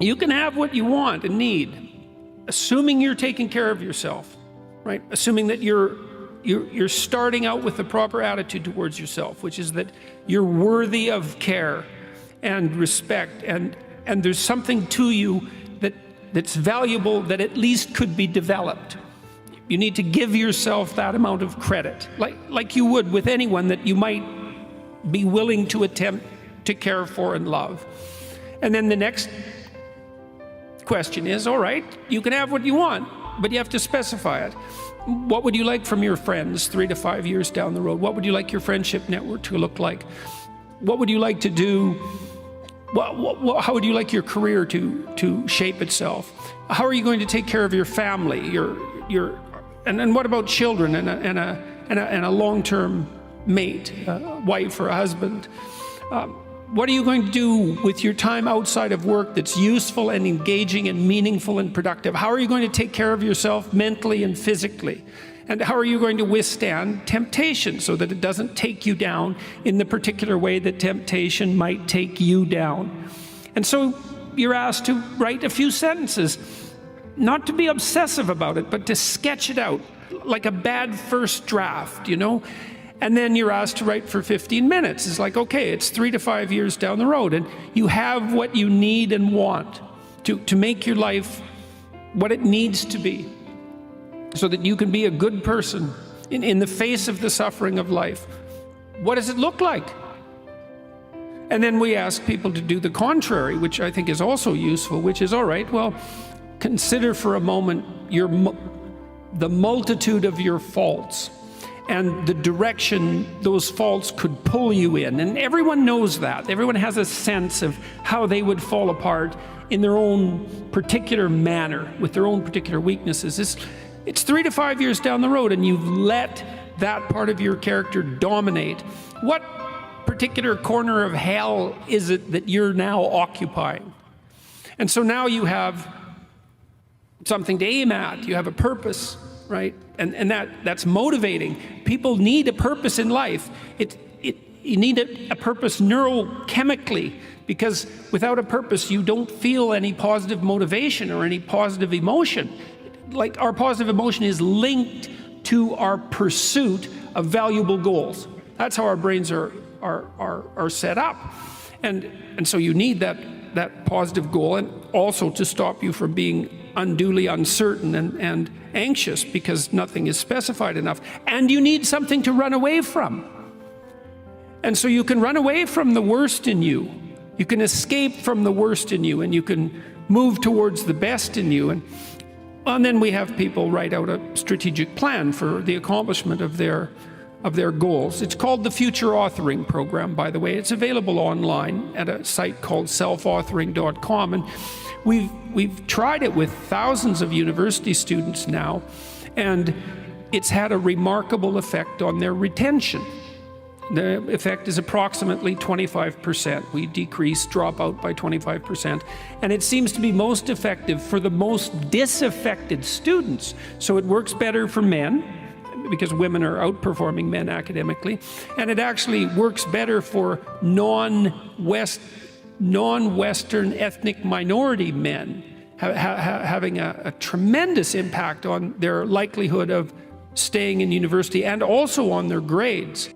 You can have what you want and need, assuming you're taking care of yourself, right? Assuming that you're starting out with the proper attitude towards yourself, which is that you're worthy of care and respect, and there's something to you that's valuable that at least could be developed. You need to give yourself that amount of credit, like you would with anyone that you might be willing to attempt to care for and love. And then the next question is, all right, you can have what you want, but you have to specify it. What would you like from your friends 3 to 5 years down the road? What would you like your friendship network to look like? What would you like to do? How would you like your career to shape itself? How are you going to take care of your family? And what about children and a long-term mate, a wife or a husband? What are you going to do with your time outside of work that's useful and engaging and meaningful and productive? How are you going to take care of yourself mentally and physically? And how are you going to withstand temptation so that it doesn't take you down in the particular way that temptation might take you down? And so you're asked to write a few sentences, not to be obsessive about it, but to sketch it out like a bad first draft, you know? And then you're asked to write for 15 minutes. It's like, okay, it's 3 to 5 years down the road, and you have what you need and want to make your life what it needs to be, so that you can be a good person in the face of the suffering of life. What does it look like? And then we ask people to do the contrary, which I think is also useful, which is, all right, well, consider for a moment the multitude of your faults and the direction those faults could pull you in. And everyone knows that. Everyone has a sense of how they would fall apart in their own particular manner, with their own particular weaknesses. It's 3 to 5 years down the road, and you've let that part of your character dominate. What particular corner of hell is it that you're now occupying? And so now you have something to aim at. You have a purpose, right? And that's motivating. People need a purpose in life. You need a purpose neurochemically, because without a purpose, you don't feel any positive motivation or any positive emotion. Like, our positive emotion is linked to our pursuit of valuable goals. That's how our brains are set up. And so you need that positive goal, and also to stop you from being unduly uncertain and anxious because nothing is specified enough. And you need something to run away from. And so you can run away from the worst in you. You can escape from the worst in you, and you can move towards the best in you. And then we have people write out a strategic plan for the accomplishment of their goals. It's called the Future Authoring Program, by the way. It's available online at a site called selfauthoring.com. And we've tried it with thousands of university students now, and it's had a remarkable effect on their retention. The effect is approximately 25%. We decrease dropout by 25%. And it seems to be most effective for the most disaffected students. So it works better for men, because women are outperforming men academically. And it actually works better for non-Western ethnic minority men, having a tremendous impact on their likelihood of staying in university and also on their grades.